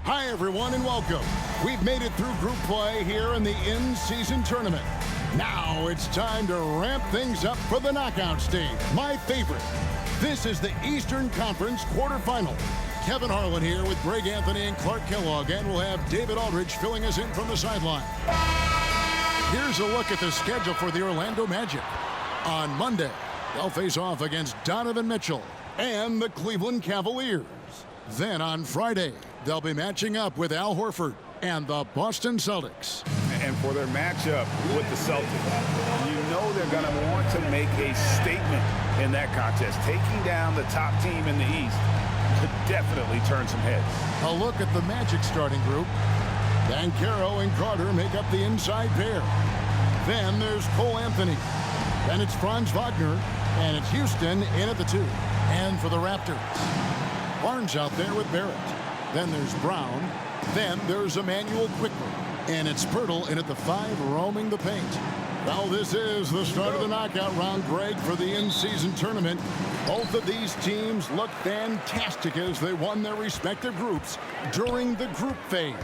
Hi, everyone, and welcome. We've made it through group play here in the in-season tournament. Now it's time to ramp things up for the knockout stage. My favorite. This is the Eastern Conference quarterfinal. Kevin Harlan here with Greg Anthony and Clark Kellogg, and we'll have David Aldridge filling us in from the sideline. Here's a look at the schedule for the Orlando Magic. On Monday, they'll face off against Donovan Mitchell and the Cleveland Cavaliers. Then on Friday, they'll be matching up with Al Horford and the Boston Celtics. And for their matchup with the Celtics, you know they're going to want to make a statement in that contest. Taking down the top team in the East could definitely turn some heads. A look at the Magic starting group. Banchero and Carter make up the inside pair. Then there's Cole Anthony. Then it's Franz Wagner. And it's Houston in at the 2. And for the Raptors, Barnes out there with Barrett. Then there's Brown. Then there's Emmanuel Quickly. And it's Pirtle in at the 5, roaming the paint. Well, this is the start of the knockout round, Greg, for the in-season tournament. Both of these teams look fantastic as they won their respective groups during the group phase.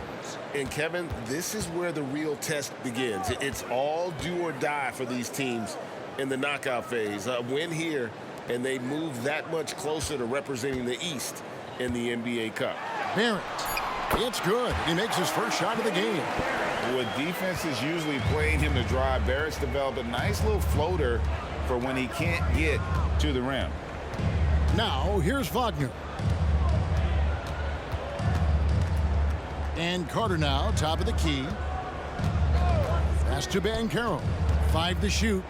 And, Kevin, this is where the real test begins. It's all do or die for these teams in the knockout phase. A win here, and they move that much closer to representing the East in the NBA Cup. Barrett, it's good. He makes his first shot of the game. With defenses usually playing him to drive, Barrett's developed a nice little floater for when he can't get to the rim. Now, here's Wagner. And Carter now, top of the key. Pass to Banchero. 5 to shoot.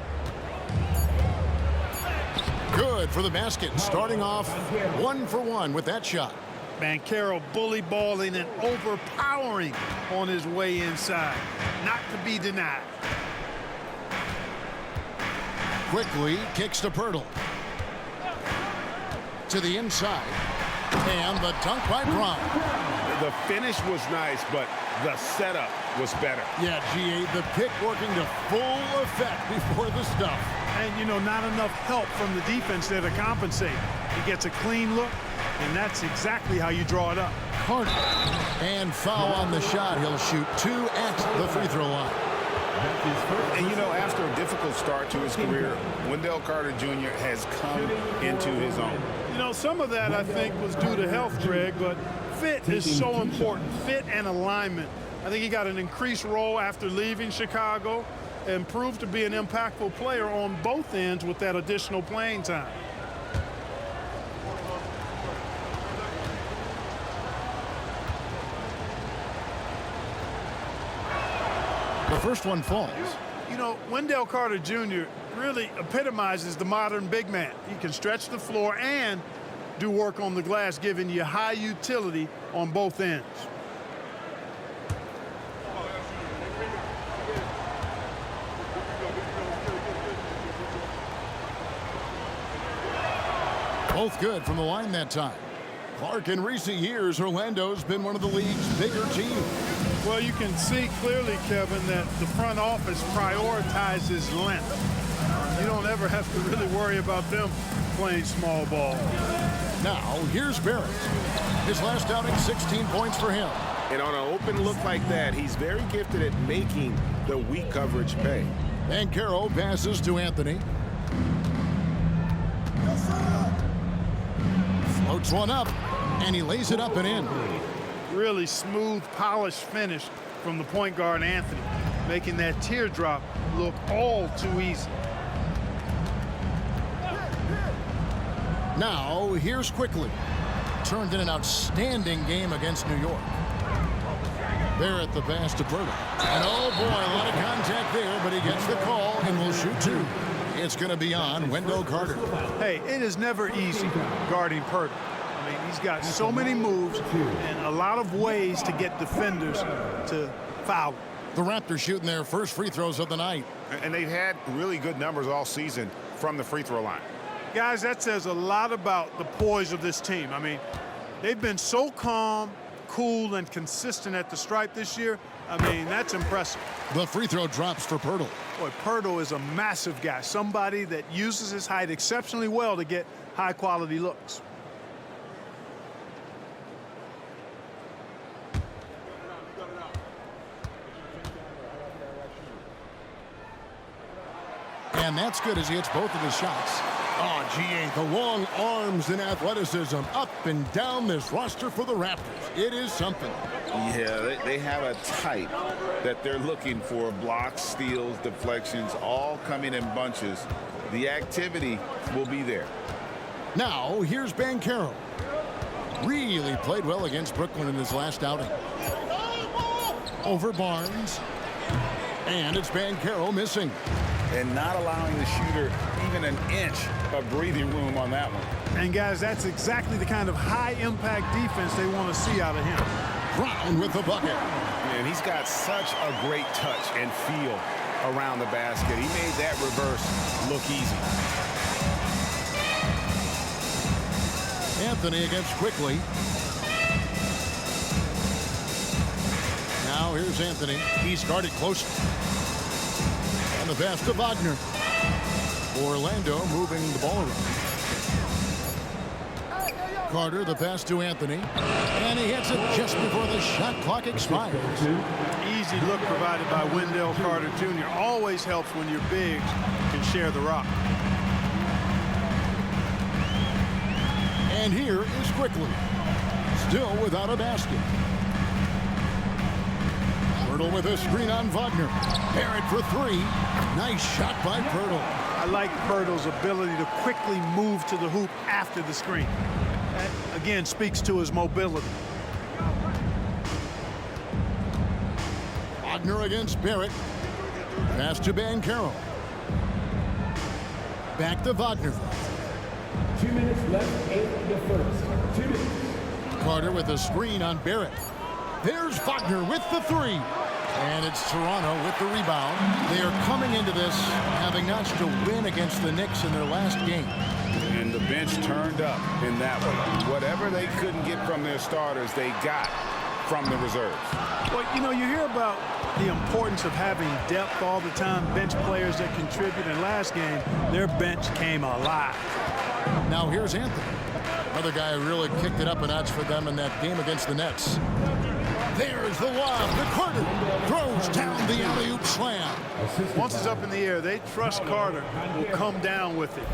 Good for the basket. Starting off 1 for 1 with that shot. Banchero bully balling and overpowering on his way inside. Not to be denied. Quickly kicks to Pirtle. To the inside. And the dunk by Brown. The finish was nice, but the setup was better. Yeah, G.A., the pick working to full effect before the stuff. And, you know, not enough help from the defense there to compensate. He gets a clean look, and that's exactly how you draw it up. Carter. And foul on the shot. He'll shoot 2 at the free throw line. And, you know, after a difficult start to his career, Wendell Carter Jr. has come into his own. You know, some of that, I think, was due to health, Greg, but fit is so important. Fit and alignment. I think he got an increased role after leaving Chicago and proved to be an impactful player on both ends with that additional playing time. The first one falls. You know, Wendell Carter Jr. really epitomizes the modern big man. He can stretch the floor and do work on the glass, giving you high utility on both ends. Both good from the line that time. Clark, in recent years, Orlando's been one of the league's bigger teams. Well, you can see clearly, Kevin, that the front office prioritizes length. You don't ever have to really worry about them playing small ball. Now, here's Barrett. His last outing, 16 points for him. And on an open look like that, he's very gifted at making the weak coverage pay. Banchero passes to Anthony. Floats one up, and he lays it up and in. Really smooth, polished finish from the point guard, Anthony, making that teardrop look all too easy. Now, here's Quickly. Turned in an outstanding game against New York. Barrett the pass to Pirtle. And oh boy, a lot of contact there, but he gets the call and will shoot 2. It's going to be on Wendell Carter. Hey, it is never easy guarding Pirtle. I mean, he's got so many moves and a lot of ways to get defenders to foul. The Raptors shooting their first free throws of the night. And they've had really good numbers all season from the free throw line. Guys, that says a lot about the poise of this team. I mean, they've been so calm, cool, and consistent at the stripe this year. I mean, that's impressive. The free throw drops for Pirtle. Boy, Pirtle is a massive guy, somebody that uses his height exceptionally well to get high-quality looks. And that's good as he hits both of his shots. Oh, GA, the long arms and athleticism up and down this roster for the Raptors. It is something. Yeah, they have a type that they're looking for. Blocks, steals, deflections, all coming in bunches. The activity will be there. Now, here's Banchero. Really played well against Brooklyn in his last outing. Over Barnes. And it's Banchero missing. And not allowing the shooter even an inch of breathing room on that one. And, guys, that's exactly the kind of high-impact defense they want to see out of him. Brown with the bucket. And he's got such a great touch and feel around the basket. He made that reverse look easy. Anthony against Quickly. Now here's Anthony. He's guarded closely. And the pass to Wagner. Orlando moving the ball around. Carter, the pass to Anthony. And he hits it just before the shot clock expires. Easy look provided by Wendell Carter Jr. Always helps when your bigs can share the rock. And here is Quickly. Still without a basket. Pirtle with a screen on Wagner. Barrett for three. Nice shot by Pirtle. I like Pirtle's ability to quickly move to the hoop after the screen. That, again, speaks to his mobility. Wagner against Barrett. Pass to Banchero. Back to Wagner. 2 minutes left, 8 the first. 2 minutes. Carter with a screen on Barrett. There's Wagner with the three. And it's Toronto with the rebound. They are coming into this having notched a win against the Knicks in their last game. And the bench turned up in that one. Whatever they couldn't get from their starters, they got from the reserves. Well, you know, you hear about the importance of having depth all the time, bench players that contribute. In last game, their bench came alive. Now here's Anthony. Another guy who really kicked it up a notch for them in that game against the Nets. There's the lob. The Carter throws down the alley-oop slam. Once it's up in the air, they trust Carter will come down with it.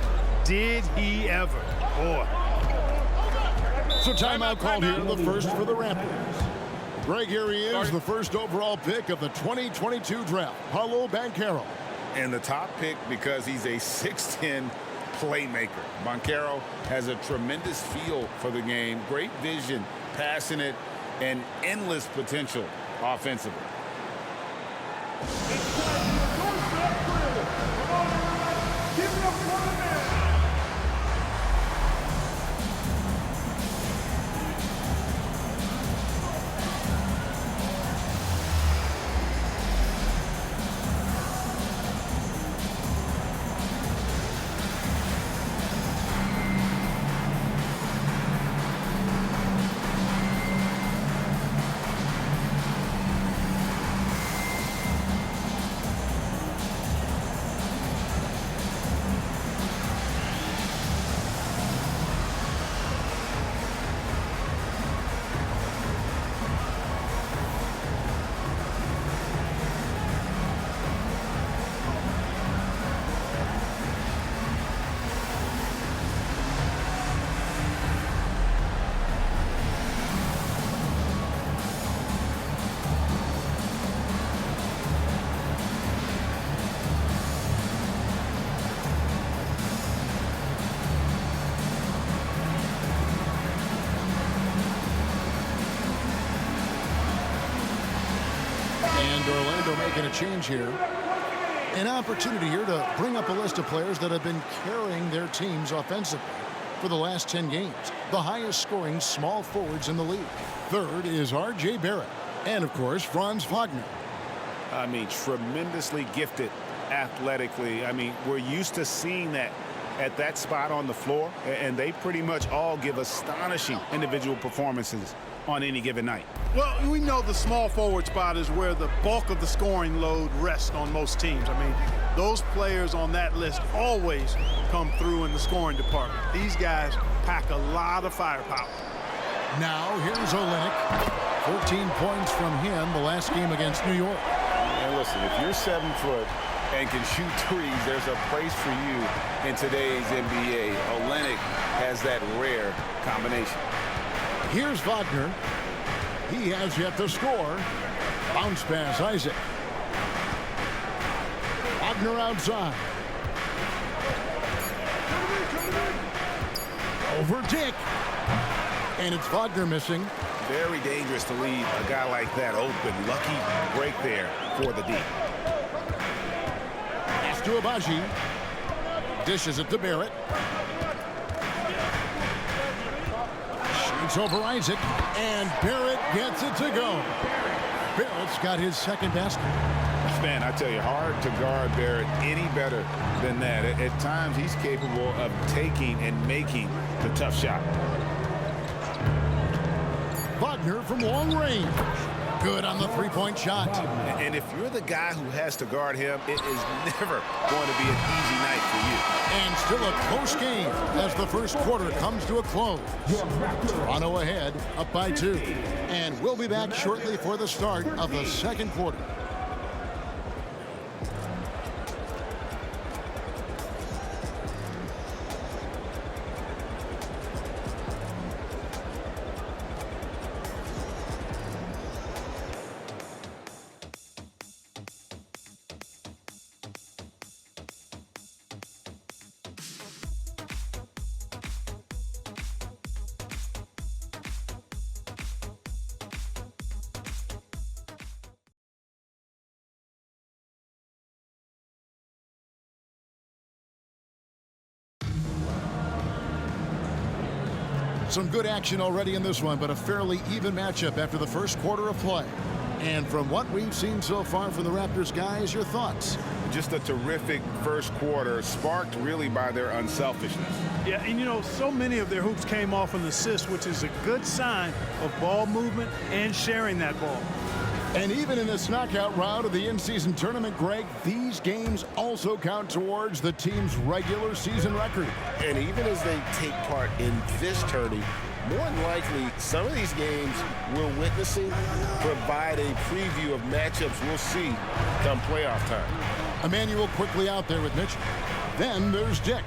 Did he ever? Boy. So timeout called here, the first for the Raptors. Greg, here he is, the first overall pick of the 2022 draft, Paolo Banchero. And the top pick because he's a 6'10" playmaker. Banchero has a tremendous feel for the game, great vision, passing it, and endless potential offensively. And Orlando making a change here. An opportunity here to bring up a list of players that have been carrying their teams offensively for the last 10 games. The highest scoring small forwards in the league. Third is R.J. Barrett. And, of course, Franz Wagner. I mean, tremendously gifted athletically. I mean, we're used to seeing that at that spot on the floor, and they pretty much all give astonishing individual performances on any given night. Well, we know the small forward spot is where the bulk of the scoring load rests on most teams. I mean, those players on that list always come through in the scoring department. These guys pack a lot of firepower. Now, here's Olynyk. 14 points from him the last game against New York. And listen, if you're 7 foot and can shoot threes, there's a place for you in today's NBA. Olynyk has that rare combination. Here's Wagner. He has yet to score. Bounce pass, Isaac. Wagner outside. Over Dick. And it's Wagner missing. Very dangerous to leave a guy like that open. Lucky break there for the D. Pass to Abaji. Dishes it to Barrett. Shoots over Isaac. And Barrett gets it to go. Barrett's got his second basket. Man, I tell you, hard to guard Barrett any better than that. At times, he's capable of taking and making the tough shot. Wagner from long range. Good on the three-point shot. And if you're the guy who has to guard him, it is never going to be an easy night for you. And still a close game as the first quarter comes to a close. Toronto ahead, up by 2. And we'll be back shortly for the start of the second quarter. Some good action already in this one, but a fairly even matchup after the first quarter of play. And from what we've seen so far from the Raptors guys, your thoughts? Just a terrific first quarter, sparked really by their unselfishness. Yeah, and you know, so many of their hoops came off an assist, which is a good sign of ball movement and sharing that ball. And even in this knockout round of the in-season tournament, Greg, these games also count towards the team's regular season record. And even as they take part in this tourney, more than likely, some of these games we're witnessing provide a preview of matchups we'll see come playoff time. Emmanuel quickly out there with Mitchell. Then there's Dick.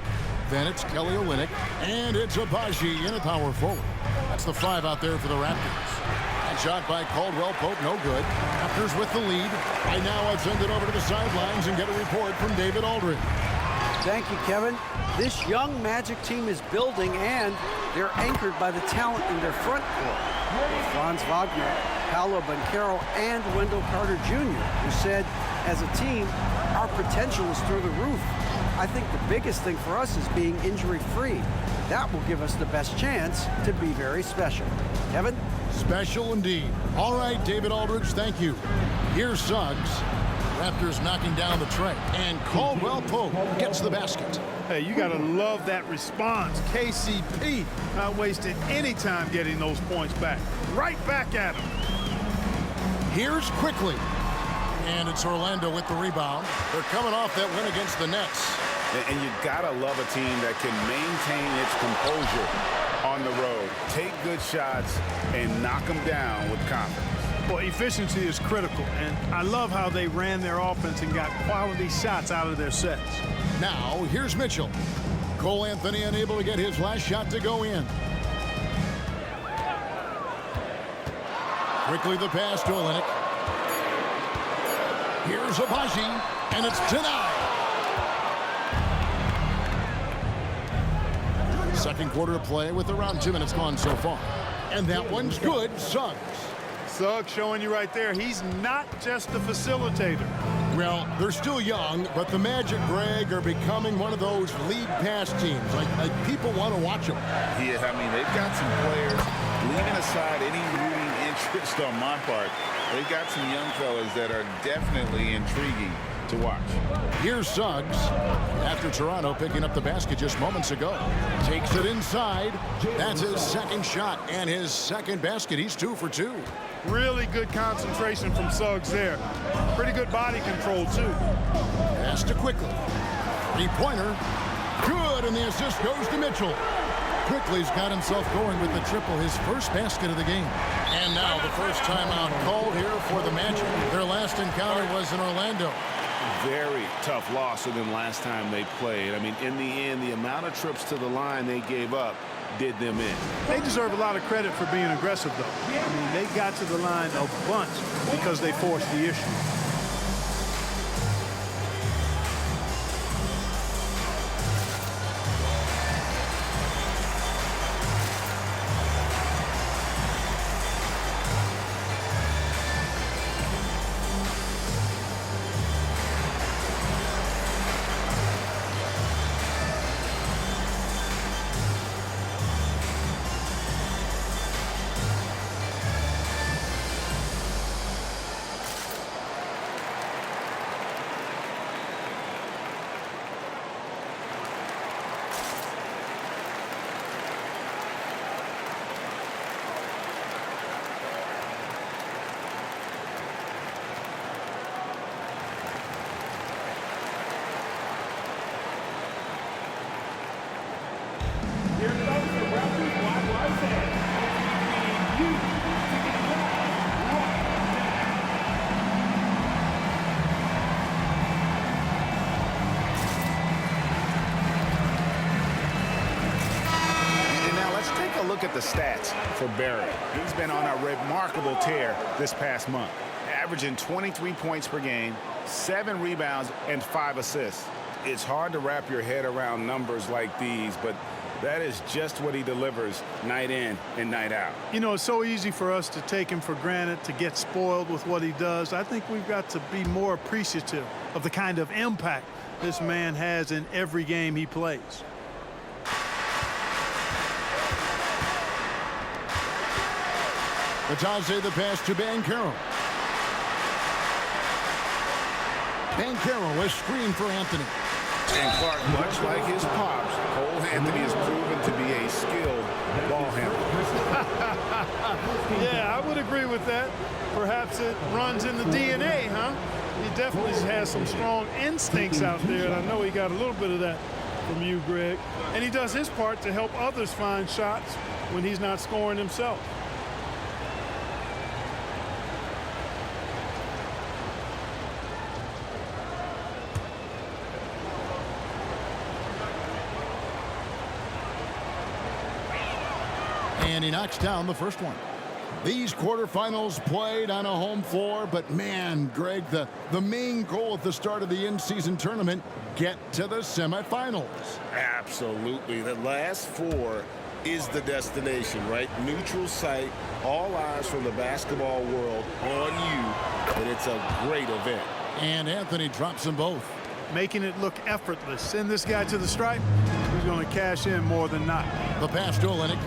Then it's Kelly Olynyk. And it's Abaji in a power forward. That's the 5 out there for the Raptors. Shot by Caldwell Pope, no good. Raptors with the lead. Right now, I'll send it over to the sidelines and get a report from David Aldridge. Thank you, Kevin. This young Magic team is building, and they're anchored by the talent in their front court. Franz Wagner, Paolo Banchero, and Wendell Carter Jr., who said, as a team, our potential is through the roof. I think the biggest thing for us is being injury-free. That will give us the best chance to be very special. Kevin? Special indeed. All right, David Aldridge, thank you. Here's Suggs. Raptors knocking down the tray. And Caldwell Pope gets the basket. Hey, you got to love that response. KCP not wasting any time getting those points back. Right back at him. Here's Quickly. And it's Orlando with the rebound. They're coming off that win against the Nets. And you gotta love a team that can maintain its composure on the road, take good shots, and knock them down with confidence. Well, efficiency is critical, and I love how they ran their offense and got quality shots out of their sets. Now, here's Mitchell. Cole Anthony unable to get his last shot to go in. Quickly the pass to Olynyk. Here's Abaji, and it's denied. Second quarter of play with around 2 minutes gone so far. And that one's good. Suggs. Suggs showing you right there, he's not just a facilitator. Well, they're still young, but the Magic, Greg, are becoming one of those lead pass teams. Like people want to watch them. Yeah, I mean, they've got some players, leaving aside any rooting interest on my part, they've got some young fellas that are definitely intriguing to watch. Here's Suggs after Toronto picking up the basket just moments ago. Takes it inside. That's his second shot and his second basket. He's 2 for 2. Really good concentration from Suggs there. Pretty good body control, too. Pass to Quickly. Three-pointer. Good, and the assist goes to Mitchell. Quickly's got himself going with the triple, his first basket of the game. And now the first timeout called here for the Magic. Their last encounter was in Orlando. very tough loss than last time they played. I mean, in the end, the amount of trips to the line they gave up did them in. They deserve a lot of credit for being aggressive, though. I mean, they got to the line a bunch because they forced the issue. Here comes the Raptors wide right And now let's take a look at the stats for Barry. He's been on a remarkable tear this past month, averaging 23 points per game, 7 rebounds, and 5 assists. It's hard to wrap your head around numbers like these, but that is just what he delivers night in and night out. You know, it's so easy for us to take him for granted, to get spoiled with what he does. I think we've got to be more appreciative of the kind of impact this man has in every game he plays. Batadze the pass to Banchero. Banchero is screened for Anthony. And Clark, much like his pops, Cole Anthony has proven to be a skilled ball handler. Yeah, I would agree with that. Perhaps it runs in the DNA, huh? He definitely has some strong instincts out there, and I know he got a little bit of that from you, Greg. And he does his part to help others find shots when he's not scoring himself. And he knocks down the first one. These quarterfinals played on a home floor, but man, Greg, the main goal at the start of the in-season tournament, get to the semifinals. Absolutely. The last 4 is the destination, right? Neutral site, all eyes from the basketball world on you, and it's a great event. And Anthony drops them both. Making it look effortless. Send this guy to the stripe, he's going to cash in more than not. The pass to Olynyk.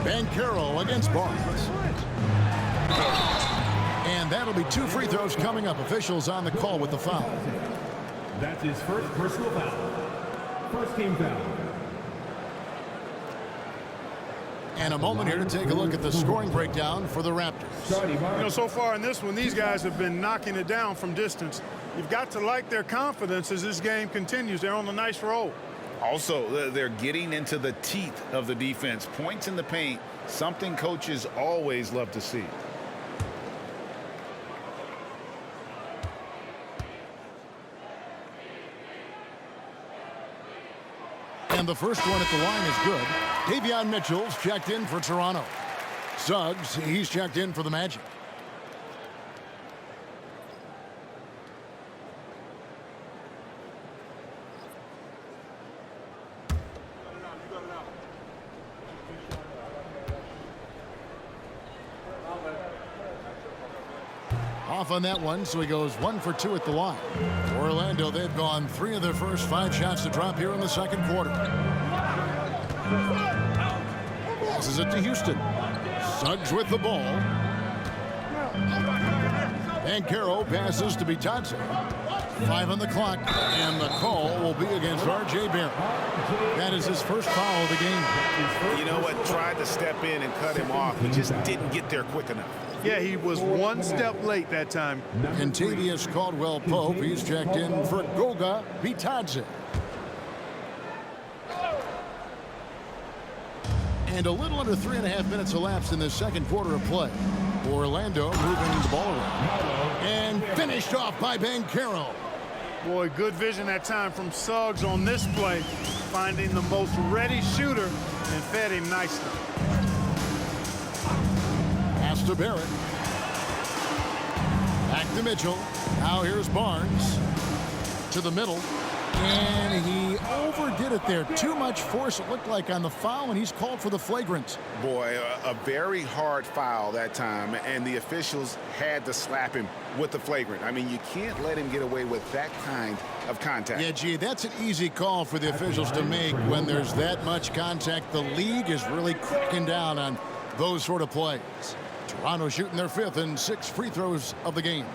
Banchero against Barnes. And that'll be 2 free throws coming up. Officials on the call with the foul. That's his first personal foul. First team foul. And a moment here to take a look at the scoring breakdown for the Raptors. You know, so far in this one, these guys have been knocking it down from distance. You've got to like their confidence as this game continues. They're on a nice roll. Also, they're getting into the teeth of the defense. Points in the paint, something coaches always love to see. And the first one at the line is good. Davion Mitchell's checked in for Toronto. Suggs, he's checked in for the Magic. Off on that one, so he goes 1 for 2 at the line. For Orlando, they've gone 3 of their first 5 shots to drop here in the second quarter. Passes it to Houston. Suggs with the ball. Banchero passes to Batadze. 5 on the clock, and the call will be against R.J. Barrett. That is his first foul of the game. You know what? Tried to step in and cut him off, but just didn't get there quick enough. Yeah, he was 1 step late that time. Contavious Caldwell-Pope, he's checked in for Goga Batadze. And a little under 3.5 minutes elapsed in the second quarter of play. Orlando moving the ball around. And finished off by Banchero. Boy, good vision that time from Suggs on this play, finding the most ready shooter and fed him nicely. Pass to Barrett. Back to Mitchell. Now here's Barnes to the middle. And he overdid it there. Too much force, it looked like, on the foul, and he's called for the flagrant. Boy, a very hard foul that time, and the officials had to slap him with the flagrant. I mean, you can't let him get away with that kind of contact. Yeah, gee, that's an easy call for the officials to make when there's that much contact. The league is really cracking down on those sort of plays. Toronto shooting their 5th and 6th free throws of the game.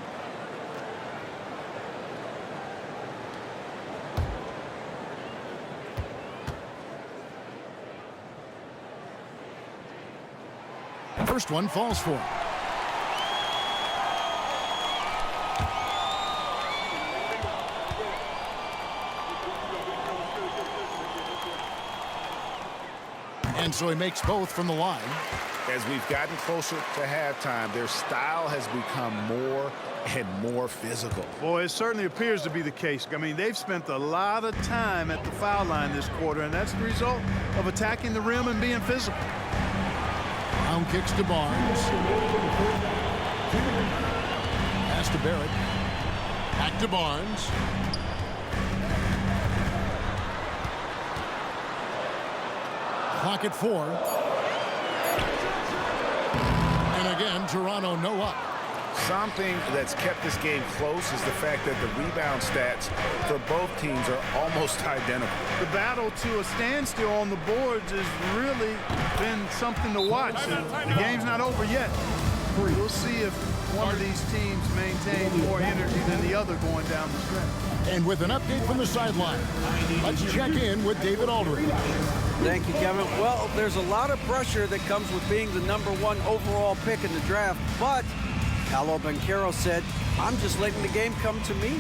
First one falls for him. And so he makes both from the line. As we've gotten closer to halftime, their style has become more and more physical. Boy, it certainly appears to be the case. I mean, they've spent a lot of time at the foul line this quarter, and that's the result of attacking the rim and being physical. Brown kicks to Barnes. Pass to Barrett. Back to Barnes. Clock at 4. And again, Toronto no up. Something that's kept this game close is the fact that the rebound stats for both teams are almost identical. The battle to a standstill on the boards has really been something to watch. The game's not over yet. We'll see if one of these teams maintains more energy than the other going down the stretch. And with an update from the sideline, let's check in with David Aldridge. Thank you, Kevin. Well, there's a lot of pressure that comes with being the #1 overall pick in the draft, but Paolo Banchero said, I'm just letting the game come to me.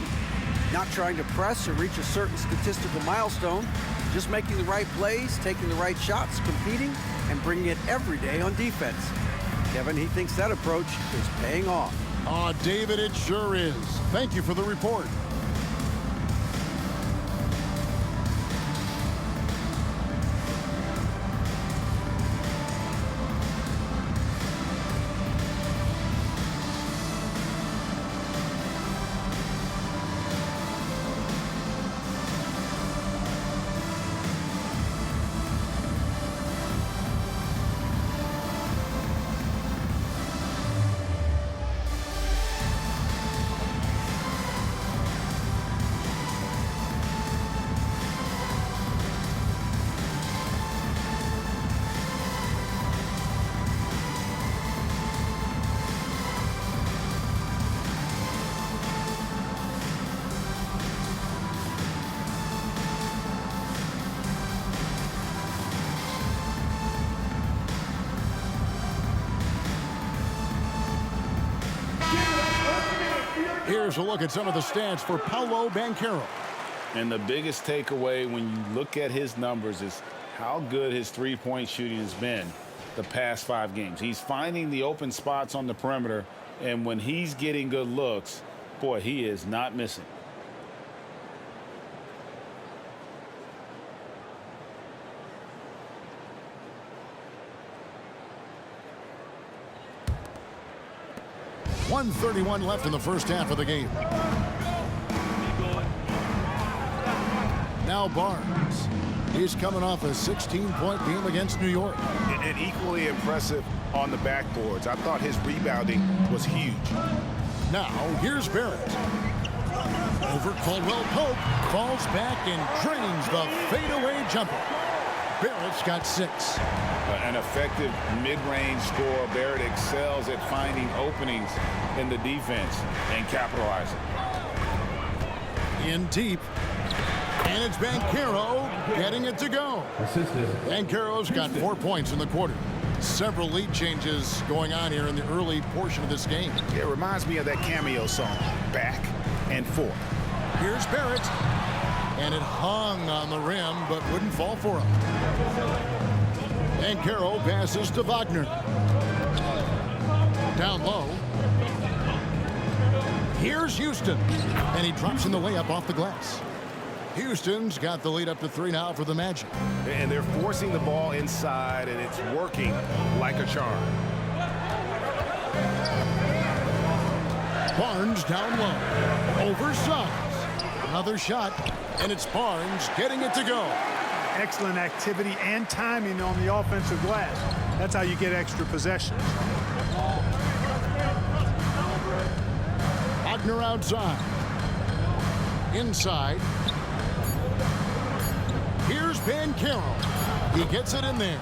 Not trying to press or reach a certain statistical milestone, just making the right plays, taking the right shots, competing, and bringing it every day on defense. Kevin, he thinks that approach is paying off. Oh, David, it sure is. Thank you for the report. Here's a look at some of the stats for Paolo Banchero. And the biggest takeaway when you look at his numbers is how good his three-point shooting has been the past 5 games. He's finding the open spots on the perimeter, and when he's getting good looks, boy, he is not missing. .131 left in the first half of the game. Now Barnes. He's coming off a 16-point game against New York. And equally impressive on the backboards. I thought his rebounding was huge. Now here's Barrett. Over Caldwell Pope. Falls back and drains the fadeaway jumper. Barrett's got 6. An effective mid-range scorer. Barrett excels at finding openings in the defense and capitalizing. In deep. And it's Banchero getting it to go. Banchero's got 4 points in the quarter. Several lead changes going on here in the early portion of this game. It reminds me of that cameo song, Back and Forth. Here's Barrett. And it hung on the rim, but wouldn't fall for him. Banchero passes to Wagner. Down low. Here's Houston. And he drops in the layup off the glass. Houston's got the lead up to 3 now for the Magic. And they're forcing the ball inside, and it's working like a charm. Barnes down low. Oversized. Another shot, and it's Barnes getting it to go. Excellent activity and timing on the offensive glass. That's how you get extra possessions. Wagner outside. Inside. Here's Banchero. He gets it in there.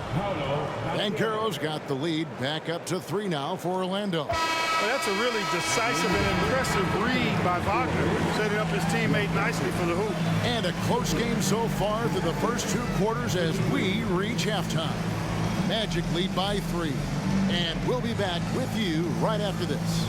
Banchero's got the lead back up to 3 now for Orlando. Well, that's a really decisive and impressive read by Wagner, setting up his teammate nicely for the hoop. And a close game so far through the first 2 quarters as we reach halftime. Magic lead by 3. And we'll be back with you right after this.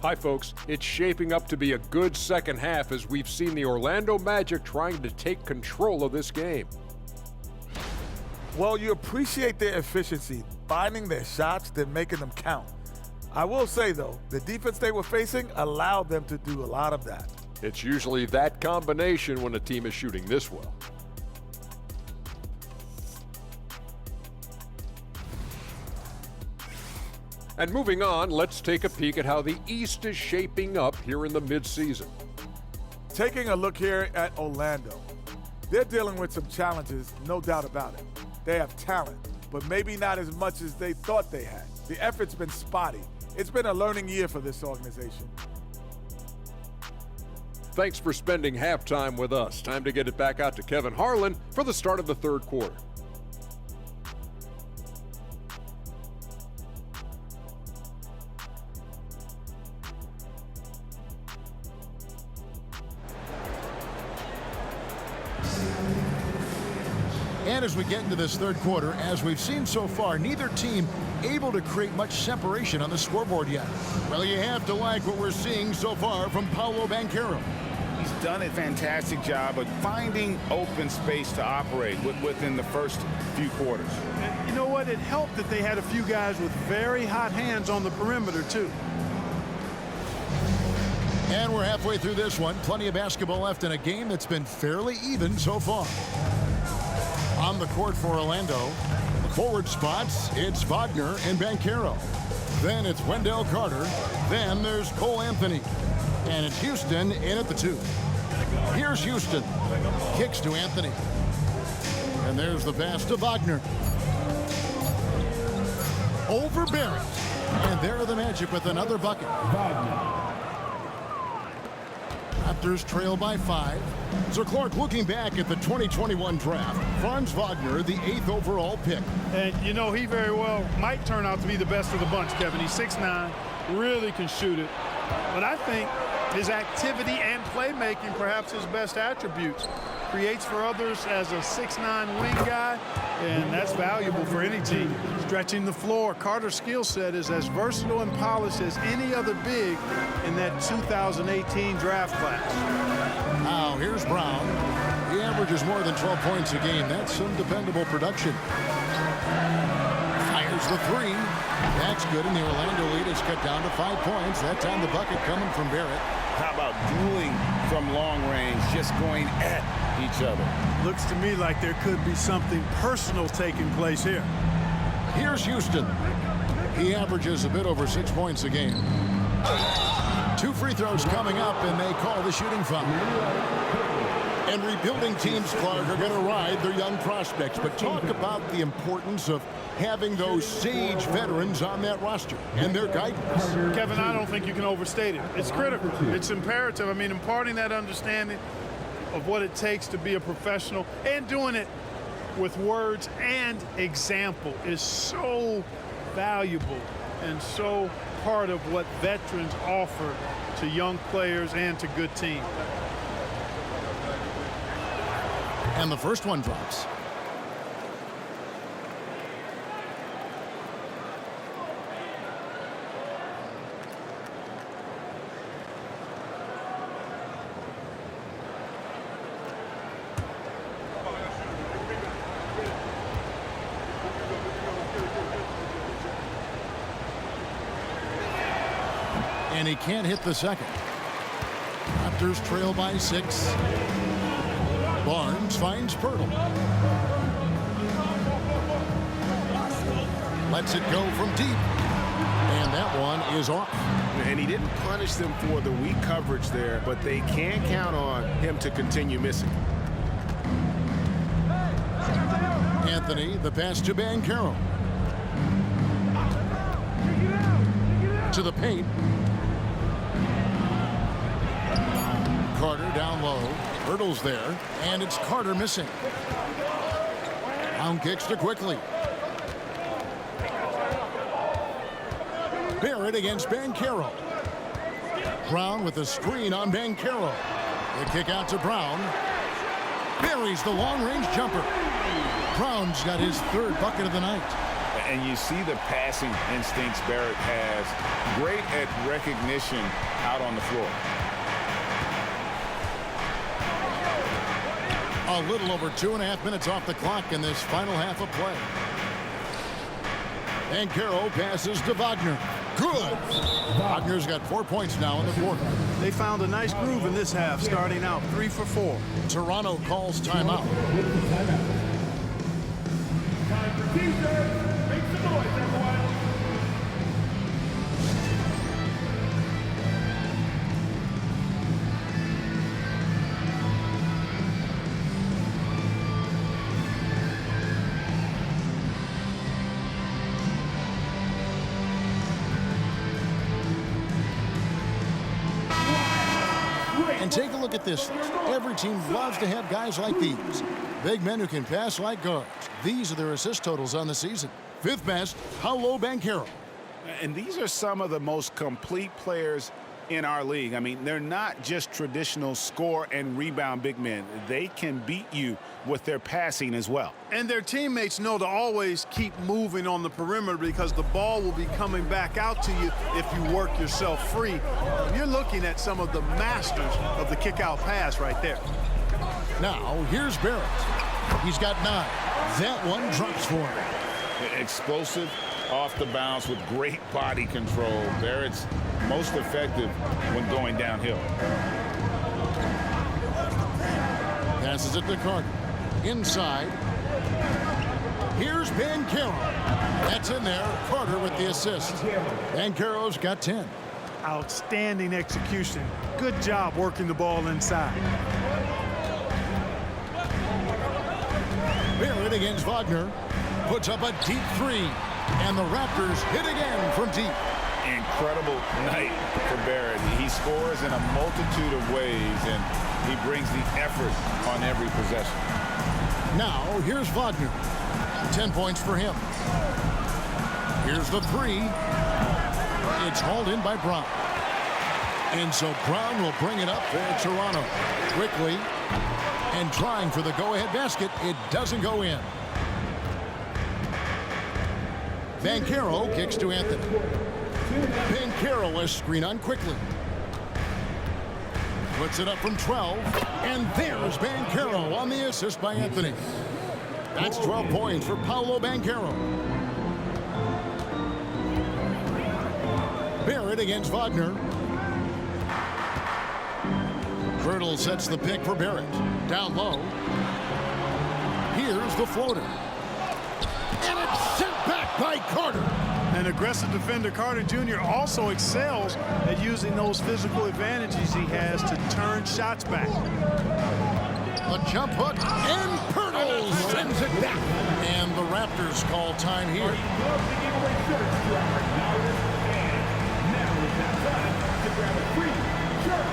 Hi folks, it's shaping up to be a good second half as we've seen the Orlando Magic trying to take control of this game. Well, you appreciate their efficiency, finding their shots, then making them count. I will say though, the defense they were facing allowed them to do a lot of that. It's usually that combination when a team is shooting this well. And moving on, let's take a peek at how the East is shaping up here in the midseason. Taking a look here at Orlando, they're dealing with some challenges, no doubt about it. They have talent, but maybe not as much as they thought they had. The effort's been spotty. It's been a learning year for this organization. Thanks for spending halftime with us. Time to get it back out to Kevin Harlan for the start of the third quarter. And as we get into this third quarter, as we've seen so far, neither team able to create much separation on the scoreboard yet. Well, you have to like what we're seeing so far from Paolo Banchero. He's done a fantastic job of finding open space to operate within the first few quarters. And you know what? It helped that they had a few guys with very hot hands on the perimeter, too. And we're halfway through this one. Plenty of basketball left in a game that's been fairly even so far. On the court for Orlando, forward spots, it's Wagner and Banchero. Then it's Wendell Carter. Then there's Cole Anthony. And it's Houston in at the 2. Here's Houston. Kicks to Anthony. And there's the pass to Wagner. Over Barrett. And there are the Magic with another bucket. Raptors trail by 5. So Clark, looking back at the 2021 draft, Franz Wagner, the 8th overall pick. And you know, he very well might turn out to be the best of the bunch, Kevin. He's 6'9", really can shoot it. But I think his activity and playmaking, perhaps his best attributes. Creates for others as a 6'9" wing guy, and that's valuable for any team. Stretching the floor, Carter's skill set is as versatile and polished as any other big in that 2018 draft class. Now, here's Brown. He averages more than 12 points a game. That's some dependable production. Fires the 3. That's good, and the Orlando lead is cut down to 5 points. That time the bucket coming from Barrett. How about dueling from long range, just going at each other? Looks to me like there could be something personal taking place here. Here's Houston. He averages a bit over 6 points a game. 2 free throws coming up, and they call the shooting foul. And rebuilding teams, Clark, are going to ride their young prospects. But talk about the importance of having those sage veterans on that roster and their guidance. Kevin, I don't think you can overstate it. It's critical. It's imperative. I mean, imparting that understanding of what it takes to be a professional and doing it with words and example is so valuable and so part of what veterans offer to young players and to good teams. And the first one drops. And he can't hit the second. Raptors trail by 6. Barnes finds Pirtle. Lets it go from deep. And that one is off. And he didn't punish them for the weak coverage there, but they can count on him to continue missing. Anthony, the pass to Banchero. To the paint. Carter down low. Hurdles there, and it's Carter missing. Brown kicks to quickly. Barrett against Banchero. Brown with a screen on Banchero. The kick out to Brown. Buries the long-range jumper. Brown's got his third bucket of the night. And you see the passing instincts Barrett has. Great at recognition out on the floor. A little over 2.5 minutes off the clock in this final half of play. Banchero passes to Wagner. Good. Wagner's got 4 points now in the quarter. They found a nice groove in this half, starting out 3 for 4. Toronto calls timeout. Time for teaser. Make some noise, everyone. And take a look at this. Every team loves to have guys like these. Big men who can pass like guards. These are their assist totals on the season. 5th best, Paolo Banchero. And these are some of the most complete players in our league. I mean, they're not just traditional score and rebound big men. They can beat you with their passing as well. And their teammates know to always keep moving on the perimeter because the ball will be coming back out to you if you work yourself free. You're looking at some of the masters of the kick-out pass right there. Now, here's Barrett. He's got 9. That one drops for him. Explosive off the bounce with great body control. Barrett's most effective when going downhill. Passes it to Carter. Inside. Here's Banchero. That's in there. Carter with the assist. Banchero's got 10. Outstanding execution. Good job working the ball inside. Barrett against Wagner. Puts up a deep 3. And the Raptors hit again from deep. Incredible night for Barrett. He scores in a multitude of ways, and he brings the effort on every possession. Now, here's Wagner. 10 points for him. Here's the 3. It's hauled in by Brown. And so Brown will bring it up for Toronto. Quickly. And trying for the go-ahead basket. It doesn't go in. Banchero kicks to Anthony. Banchero is screen on quickly. Puts it up from 12. And there's Banchero on the assist by Anthony. That's 12 points for Paolo Banchero. Barrett against Wagner. Pirtle sets the pick for Barrett. Down low. Here's the floater. And it's sent back by Carter. An aggressive defender, Carter Jr. also excels at using those physical advantages he has to turn shots back. A jump hook, and Pirtle sends it back. And the Raptors call time here. Now is that time to grab a free shirt.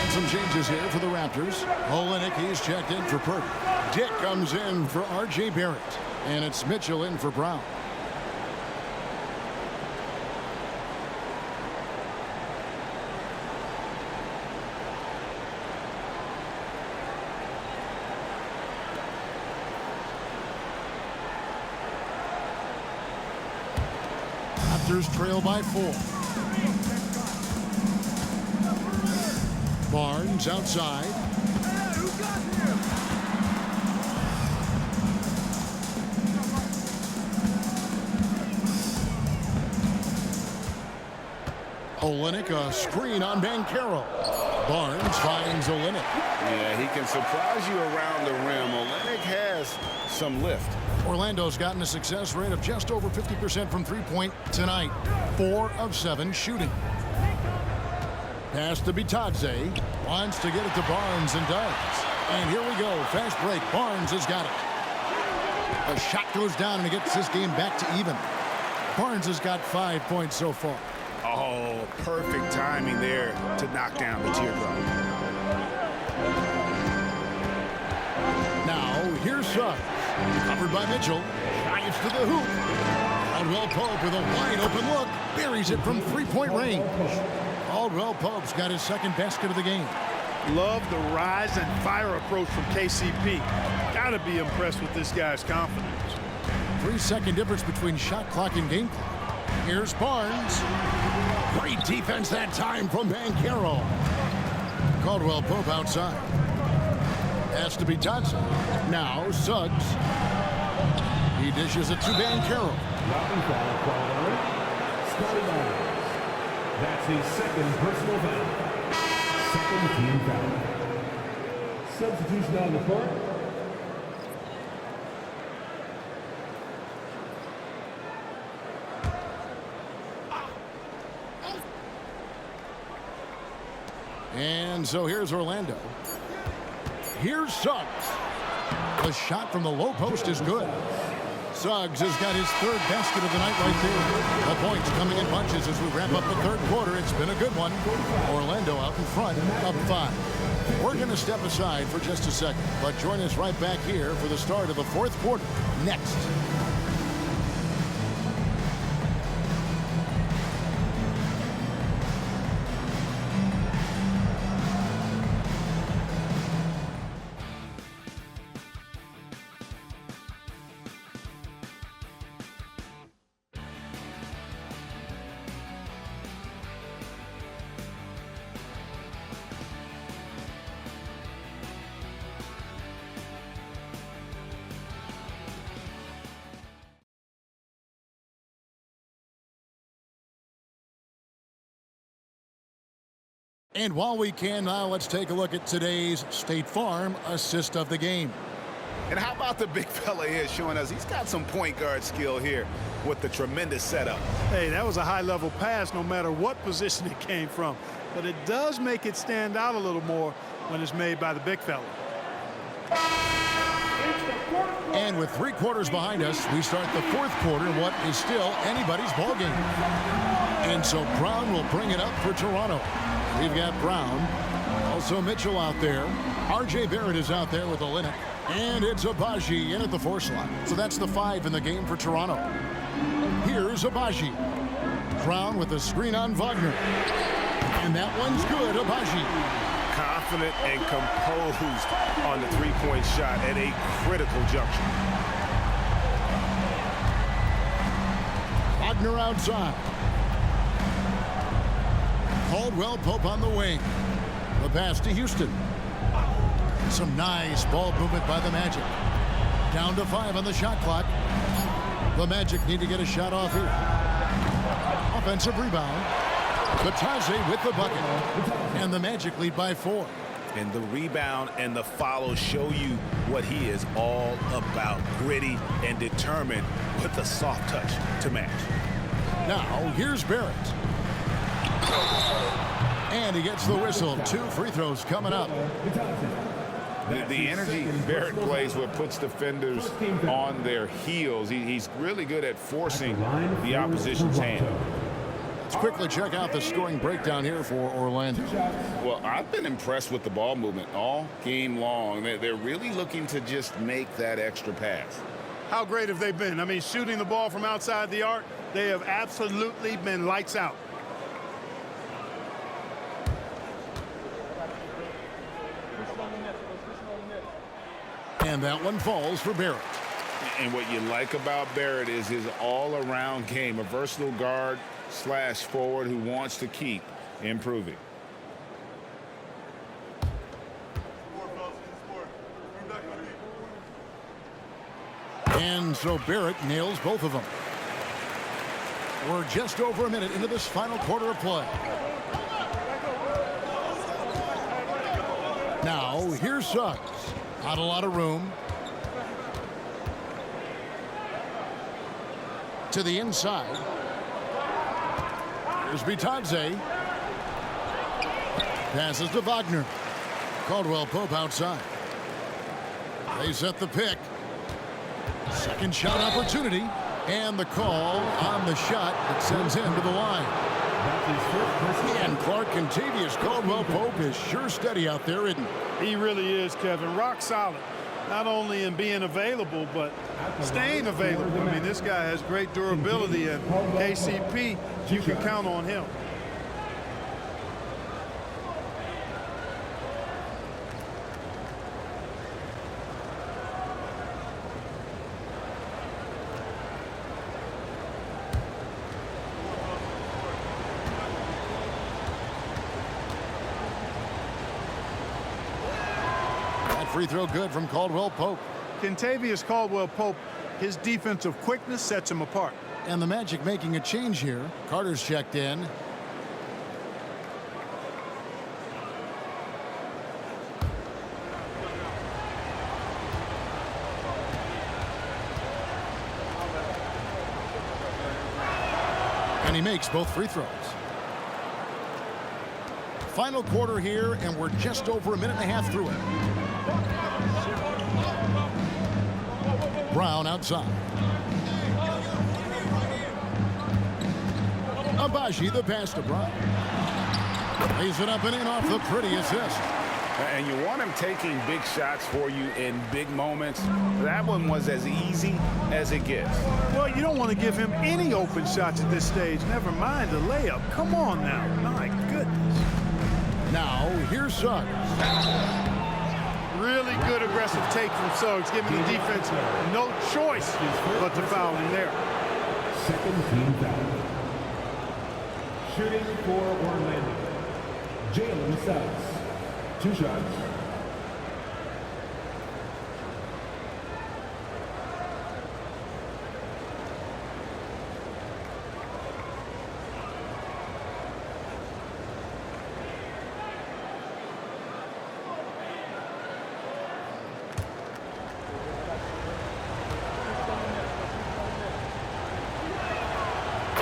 Some changes here for the Raptors. Olynyk, he's checked in for Purdy. Dick comes in for R.J. Barrett. And it's Mitchell in for Brown. Raptors trail by 4. Barnes outside. Olynyk, a screen on Banchero. Barnes finds Olynyk. Yeah, he can surprise you around the rim. Olynyk has some lift. Orlando's gotten a success rate of just over 50% from three-point tonight. 4 of 7 shooting. Pass to Bitadze. Wants to get it to Barnes and does. And here we go. Fast break. Barnes has got it. A shot goes down and he gets this game back to even. Barnes has got 5 points so far. Oh, perfect timing there to knock down the teardrop. Now, here's Suggs. Covered by Mitchell. Drives to the hoop. Caldwell Pope with a wide open look. Buries it from three-point range. Caldwell Pope's got his second basket of the game. Love the rise and fire approach from KCP. Got to be impressed with this guy's confidence. 3-second difference between shot clock and game clock. Here's Barnes. Great defense that time from Banchero. Caldwell Pope outside. Has to be Johnson. Now Suggs. He dishes it to Banchero. That's his second personal foul. Second team foul. Substitution on the court. And so here's Orlando. Here's Suggs. The shot from the low post is good. Suggs has got his third basket of the night right there. The points coming in bunches as we wrap up the third quarter. It's been a good one. Orlando out in front, up 5. We're going to step aside for just a second, but join us right back here for the start of the fourth quarter next. And while we can now, let's take a look at today's State Farm assist of the game. And how about the big fella here showing us he's got some point guard skill here with the tremendous setup. Hey, that was a high-level pass no matter what position it came from. But it does make it stand out a little more when it's made by the big fella. And with 3 quarters behind us, we start the fourth quarter in what is still anybody's ball game. And so Brown will bring it up for Toronto. We've got Brown, also Mitchell out there. R.J. Barrett is out there with Olynyk. And it's Abaji in at the 4 slot. So that's the 5 in the game for Toronto. Here's Abaji. Brown with a screen on Wagner. And that one's good, Abaji. Confident and composed on the three-point shot at a critical juncture. Wagner outside. Caldwell Pope on the wing. The pass to Houston. Some nice ball movement by the Magic. Down to 5 on the shot clock. The Magic need to get a shot off here. Offensive rebound. Bitadze with the bucket. And the Magic lead by 4. And the rebound and the follow show you what he is all about. Gritty and determined with a soft touch to match. Now, here's Barrett. And he gets the whistle. 2 free throws coming up. The energy Barrett plays with puts defenders on their heels. He's really good at forcing the opposition's hand. Let's quickly check out the scoring breakdown here for Orlando. Well, I've been impressed with the ball movement all game long. They're really looking to just make that extra pass. How great have they been? I mean, shooting the ball from outside the arc, they have absolutely been lights out. And that one falls for Barrett. And what you like about Barrett is his all-around game, a versatile guard / forward who wants to keep improving. And so Barrett nails both of them. We're just over a minute into this final quarter of play. Now, here's Suggs. Not a lot of room. To the inside. Here's Bitadze. Passes to Wagner. Caldwell Pope outside. They set the pick. Second shot opportunity. And the call on the shot that sends him to the line. And Clark Contavious Caldwell Pope is sure steady out there, isn't he? He really is, Kevin. Rock solid. Not only in being available, but staying available. I mean, this guy has great durability, and KCP, you can count on him. Free throw good from Caldwell Pope. Contavious Caldwell Pope, his defensive quickness sets him apart. And the Magic making a change here. Carter's checked in. And he makes both free throws. Final quarter here, and we're just over a minute and a half through it. Brown outside. Abaji, the pass to Brown. Lays it up and in off the pretty assist. And you want him taking big shots for you in big moments. That one was as easy as it gets. Well, you don't want to give him any open shots at this stage. Never mind the layup. Come on now. My goodness. Now, here's Suggs. Really good aggressive take from Suggs, giving the defense no choice but to foul him there. Second team foul. Shooting for Orlando, Jalen Suggs. 2 shots.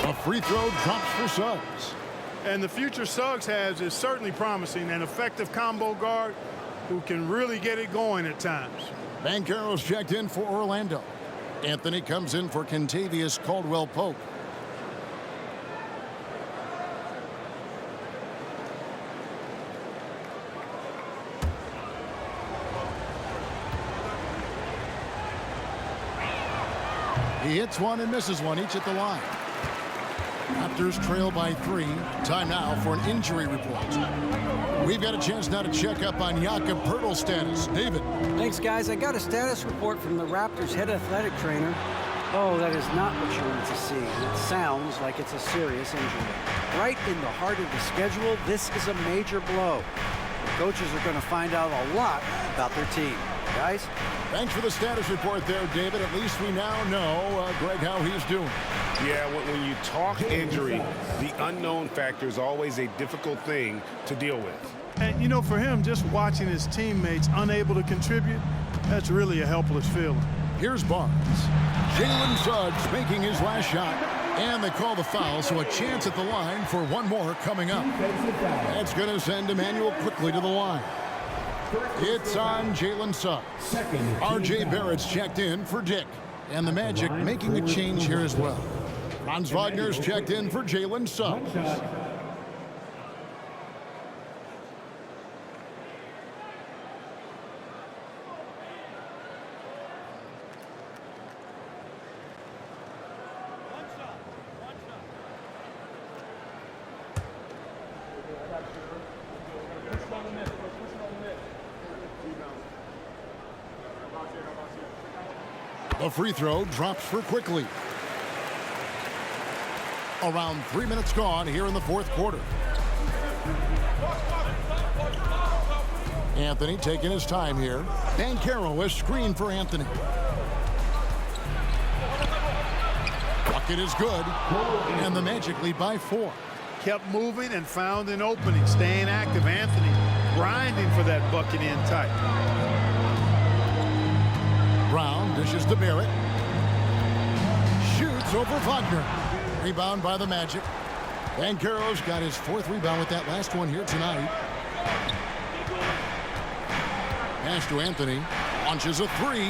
A free throw drops for Suggs. And the future Suggs has is certainly promising, an effective combo guard who can really get it going at times. Banchero's checked in for Orlando. Anthony comes in for Contavious Caldwell Pope. He hits one and misses one, each at the line. Raptors trail by 3. Time now for an injury report. We've got a chance now to check up on Jakob Poeltl's status. David. Thanks, guys. I got a status report from the Raptors head athletic trainer. Oh, that is not what you want to see. It sounds like it's a serious injury. Right in the heart of the schedule, this is a major blow. The coaches are going to find out a lot about their team. Guys? Thanks for the status report there, David. At least we now know, Greg, how he's doing. Yeah, when you talk injury, the unknown factor is always a difficult thing to deal with. And, you know, for him, just watching his teammates unable to contribute, that's really a helpless feeling. Here's Barnes. Jalen Suggs making his last shot. And they call the foul, so a chance at the line for one more coming up. That's going to send Emmanuel quickly to the line. It's on Jalen Suggs. R.J. Barrett's checked in for Dick. And the Magic making a change here as well. Franz Wagner's checked in for Jalen Suggs. The free throw drops for Quickly. Around 3 minutes gone here in the fourth quarter. Anthony taking his time here. Banchero is screen for Anthony. Bucket is good. And the Magic lead by 4. Kept moving and found an opening. Staying active. Anthony grinding for that bucket in tight. Brown dishes to Barrett. Shoots over Wagner. Rebound by the Magic. Banchero's got his 4th rebound with that last one here tonight. Pass to Anthony. Launches a 3.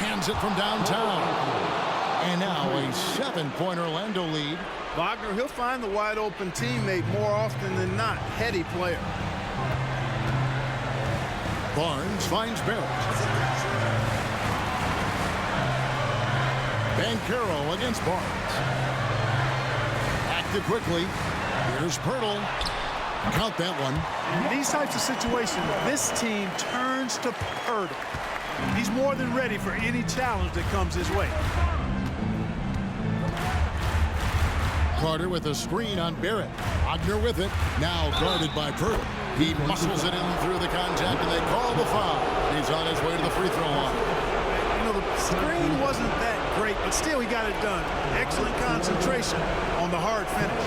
Hands it from downtown. And now a 7-point Orlando lead. Wagner, he'll find the wide open teammate more often than not. Heady player. Barnes finds Barrett. Banchero against Barnes. Active quickly. Here's Pirtle. Count that one. In these types of situations, this team turns to Pirtle. He's more than ready for any challenge that comes his way. Carter with a screen on Barrett. Wagner with it. Now guarded by Pirtle. He muscles it in through the contact, and they call the foul. He's on his way to the free throw line. You know, the screen wasn't that great, but still he got it done. Excellent concentration on the hard finish.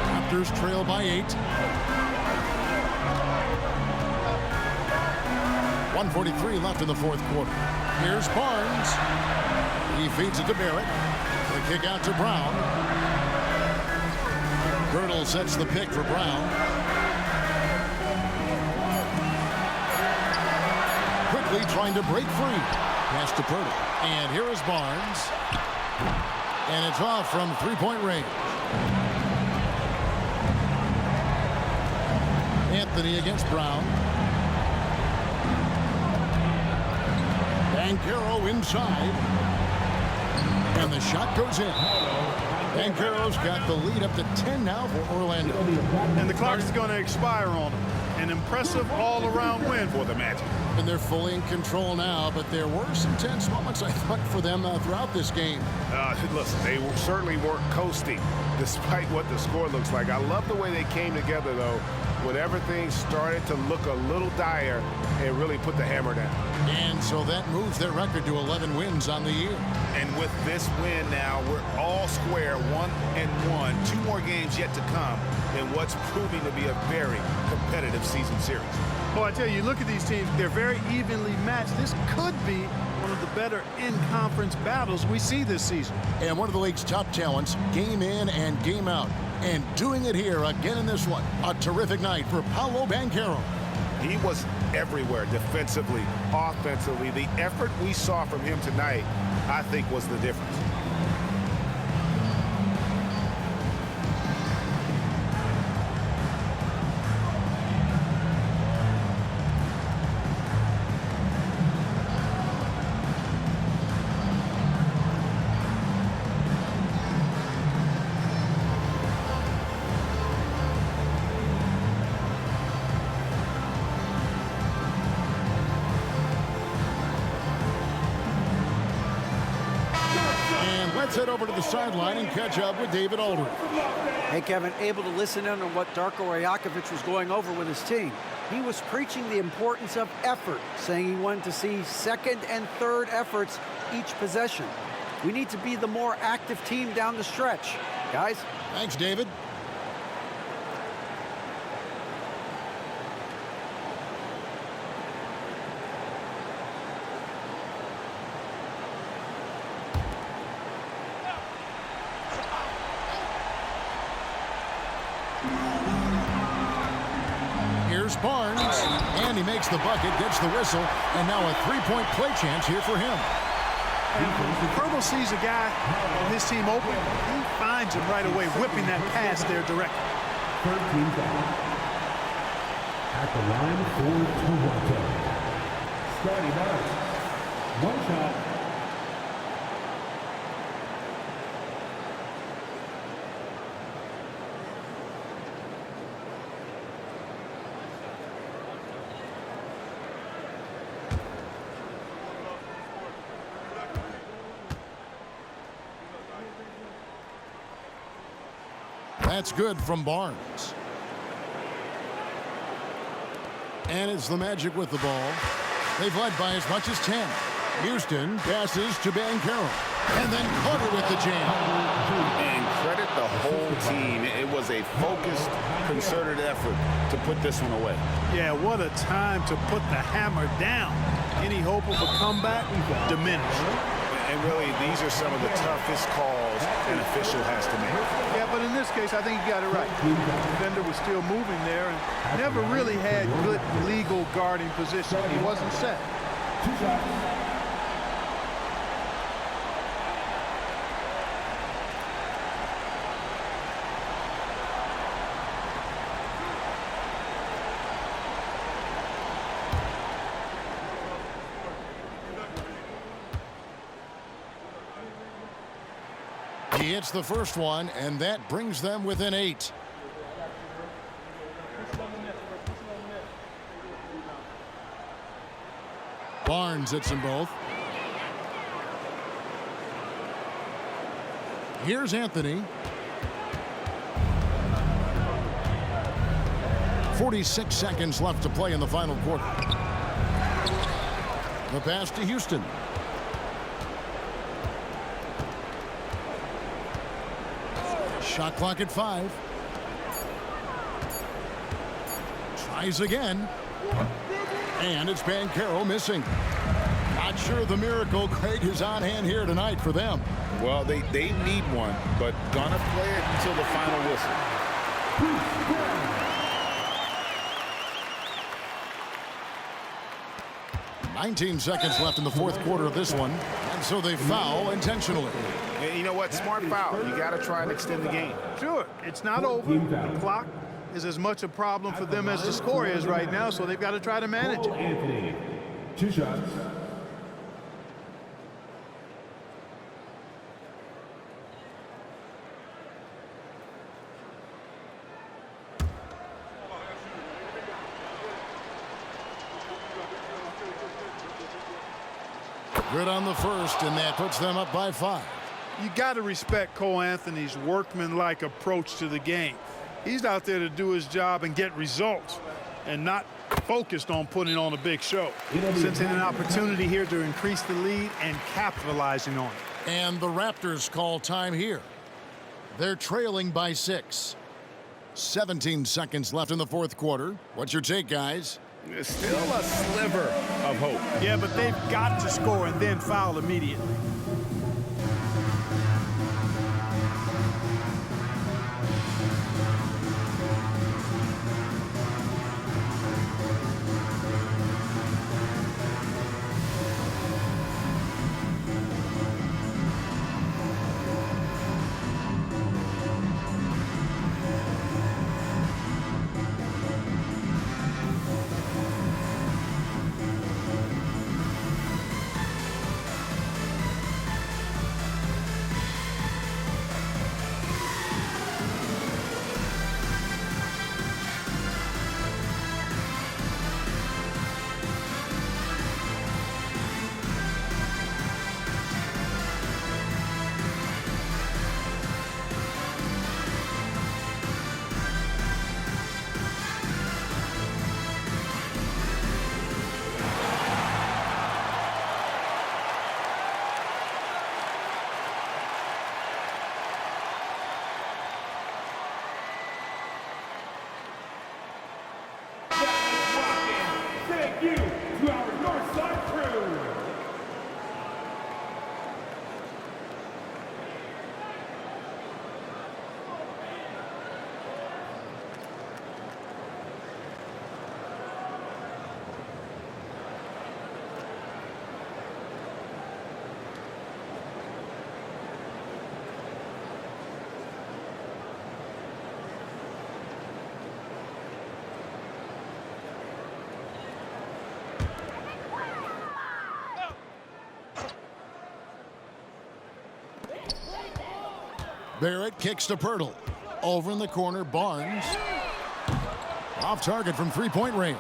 Raptors trail by 8. 1:43 left in the fourth quarter. Here's Barnes. He feeds it to Barrett. The kick out to Brown. Girdle sets the pick for Brown. Quickly trying to break free. Pass to Pirtle. And here is Barnes. And it's off from three-point range. Anthony against Brown. Banchero inside. And the shot goes in. Banchero's got the lead up to 10 now for Orlando. And the clock is going to expire on him. An impressive all-around win for the Magic. And they're fully in control now, but there were some tense moments, I thought, for them throughout this game. Listen, they certainly weren't coasting, despite what the score looks like. I love the way they came together, though, when everything started to look a little dire and really put the hammer down. And so that moves their record to 11 wins on the year. And with this win now, we're all square, 1-1. 2 more games yet to come in what's proving to be a very competitive season series. Well, I tell you, look at these teams. They're very evenly matched. This could be one of the better in-conference battles we see this season. And one of the league's top talents, game in and game out. And doing it here again in this one. A terrific night for Paolo Banchero. He was everywhere defensively, offensively. The effort we saw from him tonight, I think, was the difference. Let's head over to the sideline and catch up with David Aldridge. Hey, Kevin, able to listen in on what Darko Rajakovic was going over with his team. He was preaching the importance of effort, saying he wanted to see second and third efforts each possession. We need to be the more active team down the stretch. Guys? Thanks, David. Here's Barnes, and he makes the bucket, gets the whistle, and now a three-point play chance here for him. And Fergal sees a guy on his team open. He finds him right away, whipping that pass there directly. 13 foul. At the line for Toronto. Scotty Barnes. One shot. That's good from Barnes. And it's the Magic with the ball. They've led by as much as 10. Houston passes to Banchero. And then Carter with the jam. And credit the whole team. It was a focused, concerted effort to put this one away. Yeah, what a time to put the hammer down. Any hope of a comeback? Diminished. And really, these are some of the toughest calls an official has to make. Yeah, but in this case, I think he got it right. The defender was still moving there and never really had good legal guarding position. He wasn't set. 2 shots. He hits the first one, and that brings them within 8. Barnes hits them both. Here's Anthony. 46 seconds left to play in the final quarter. The pass to Houston. Shot clock at 5. Tries again. And it's Banchero missing. Not sure the miracle Craig is on hand here tonight for them. Well, they need one, but gonna play it until the final whistle. 19 seconds left in the fourth quarter of this one. And so they foul intentionally. And you know what? Smart foul. You got to try and extend the game. Sure, it's not over. The clock is as much a problem for them as the score is right now, so they've got to try to manage it. Anthony. 2 shots. Good on the first, and that puts them up by 5. You got to respect Cole Anthony's workmanlike approach to the game. He's out there to do his job and get results and not focused on putting on a big show. Sensing an opportunity here to increase the lead and capitalizing on it. And the Raptors call time here. They're trailing by 6. 17 seconds left in the fourth quarter. What's your take, guys? Still a sliver of hope. Yeah, but they've got to score and then foul immediately. start through. Barrett kicks to Pirtle. Over in the corner, Barnes. Off target from three-point range.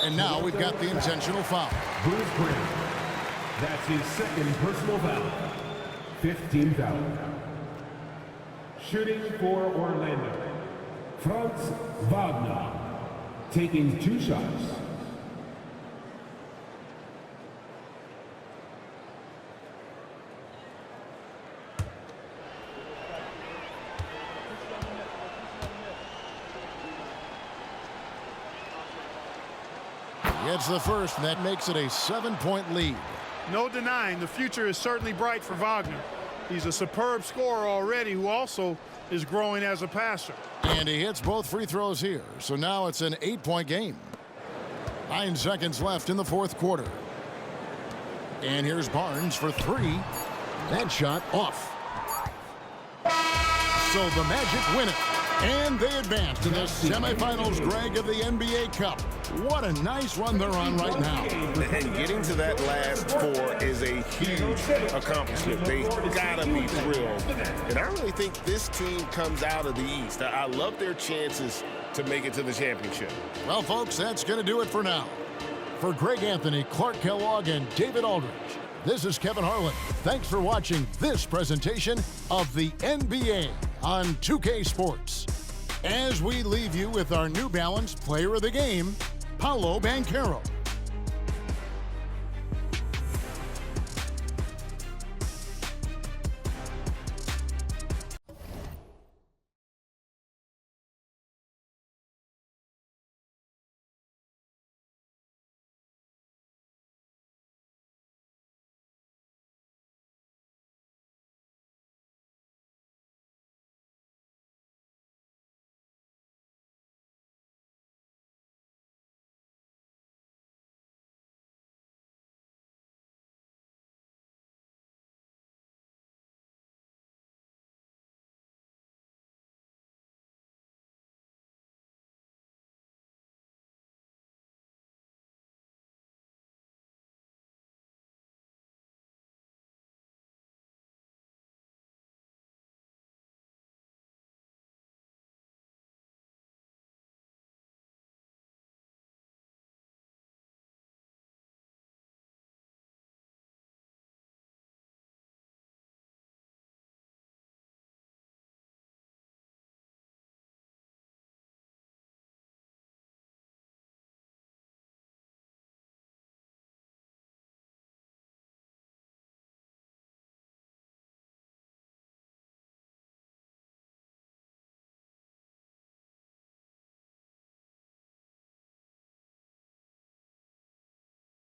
And now we've got the intentional foul. Bruce Brown. That's his second personal foul. 15th foul. Shooting for Orlando. Franz Wagner. Taking 2 shots. Gets the first, and that makes it a 7-point lead. No denying the future is certainly bright for Wagner. He's a superb scorer already who also is growing as a passer. And he hits both free throws here, so now it's an 8-point game. 9 seconds left in the fourth quarter. And here's Barnes for 3. That shot off. So the Magic win it. And they advance to the semifinals, Greg, of the NBA Cup. What a nice run they're on right now. And getting to that last 4 is a huge accomplishment. They gotta be thrilled. And I really think this team comes out of the East. I love their chances to make it to the championship. Well, folks, that's going to do it for now. For Greg Anthony, Clark Kellogg, and David Aldridge, this is Kevin Harlan. Thanks for watching this presentation of the NBA on 2K Sports. As we leave you with our New Balance Player of the Game, Paolo Banchero.